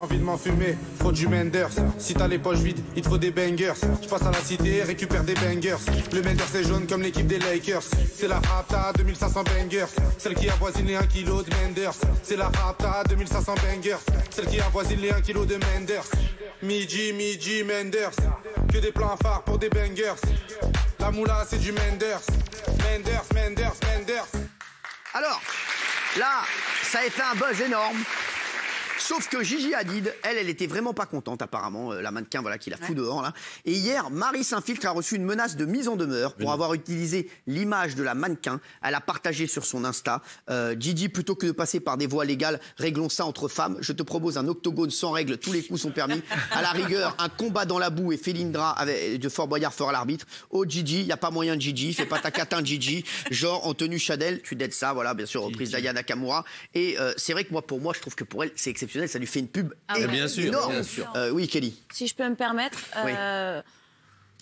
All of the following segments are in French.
Envie de m'en fumer, faut du Menders. Si t'as les poches vides, il te faut des bangers. Je passe à la cité, récupère des bangers. Le Menders est jaune comme l'équipe des Lakers. C'est la Rapta 2500 bangers. Celle qui avoisine les 1 kg de Menders. C'est la Rapta 2500 bangers. Celle qui avoisine les 1 kg de Menders. Midi, Menders. Que des plans phares pour des bangers. La moula c'est du Menders. Menders. Alors, là, ça a été un buzz énorme. Sauf que Gigi Hadid, elle était vraiment pas contente apparemment, la mannequin voilà, qui la fout dehors là. Et hier, Marie Saint-Filtre a reçu une menace de mise en demeure pour avoir utilisé l'image de la mannequin. Elle a partagé sur son Insta. Gigi, plutôt que de passer par des voies légales, réglons ça entre femmes. Je te propose un octogone sans règles, tous les coups sont permis. À la rigueur, un combat dans la boue et Félindra de Fort Boyard fera l'arbitre. Oh Gigi, y a pas moyen de Gigi, fais pas ta catin Gigi. Genre en tenue Chadel, tu dettes ça, voilà, bien sûr, reprise d'Aya Nakamura. Et c'est vrai que pour moi, je trouve que pour elle, c'est exceptionnel. Ça lui fait une pub énorme. Bien sûr. Oui, Kelly. Si je peux me permettre, Oui.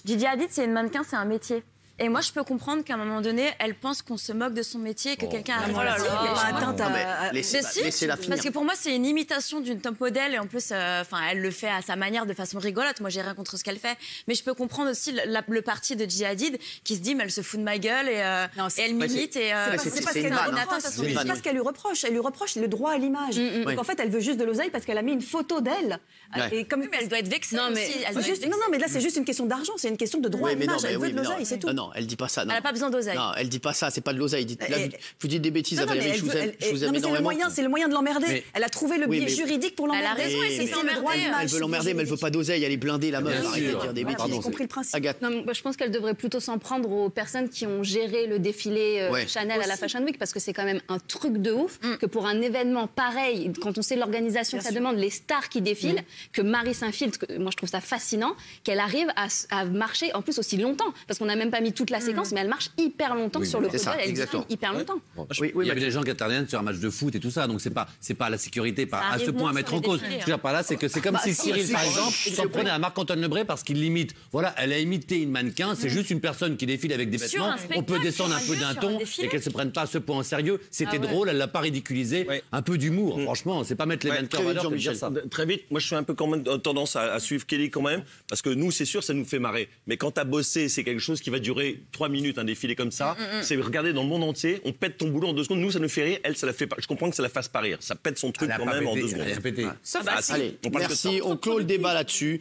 Gigi Hadid, c'est une mannequin, c'est un métier. Et moi, je peux comprendre qu'à un moment donné, elle pense qu'on se moque de son métier et que quelqu'un a Laissez-la finir. Parce que pour moi, c'est une imitation d'une top modèle et en plus, elle le fait à sa manière, de façon rigolote. Moi, j'ai rien contre ce qu'elle fait, mais je peux comprendre aussi le parti de Gigi Hadid qui se dit, mais elle se fout de ma gueule et elle m'imite. C'est pas ce qu'elle lui reproche. Elle lui reproche le droit à l'image. Donc en fait, elle veut juste de l'oseille parce qu'elle a mis une photo d'elle. Et comme elle doit être vexée. Non, mais là, c'est juste une question d'argent. C'est une question de droit à l'image. Elle veut de l'oseille, c'est tout. Non, elle dit pas ça. Non. Elle n'a pas besoin d'oseille. Non, elle dit pas ça, c'est pas de l'oseille. Vous dites des bêtises, Valérie, je vous aime énormément. C'est le moyen de l'emmerder. Elle a trouvé le biais juridique pour l'emmerder. Elle a raison, et c'est le droit à l'image. Elle veut l'emmerder, mais elle veut pas d'oseille, elle est blindée, la meuf. Arrêtez de dire des bêtises. J'ai compris le principe. Agathe. Non, je pense qu'elle devrait plutôt s'en prendre aux personnes qui ont géré le défilé Chanel à la Fashion Week, parce que c'est quand même un truc de ouf que pour un événement pareil, quand on sait l'organisation que ça demande, les stars qui défilent, que Marie Saint-Filtre, moi je trouve ça fascinant, qu'elle arrive à marcher en plus aussi longtemps, parce qu'on n'a même pas mis toute la séquence, mais elle marche hyper longtemps sur le podium, elle défile hyper longtemps. Il y avait des gens qui interviennent sur un match de foot et tout ça, donc c'est pas la sécurité à ce point à mettre en cause. Je veux dire par là, c'est que c'est comme si Cyril, par exemple, s'en prenait à Marc-Antoine Lebré parce qu'il l'imite. Voilà, elle a imité une mannequin, c'est juste une personne qui défile avec des vêtements. On peut descendre un peu d'un ton et qu'elle se prenne pas à ce point en sérieux. C'était drôle, elle l'a pas ridiculisé. Un peu d'humour, franchement, c'est pas mettre les mannequins en valeur de dire ça. Très vite, moi je suis un peu quand même tendance à suivre Kelly quand même, parce que nous, c'est sûr, ça nous fait marrer. Mais quand t'as bossé, c'est quelque chose qui va durer 3 minutes, un défilé comme ça. C'est regarder dans le monde entier, on pète ton boulot en 2 secondes. Nous, ça nous fait rire. Elle, ça la fait pas. Je comprends que ça la fasse pas rire. Ça pète son truc quand même en 2 secondes. Allez, merci. On clôt le débat là-dessus.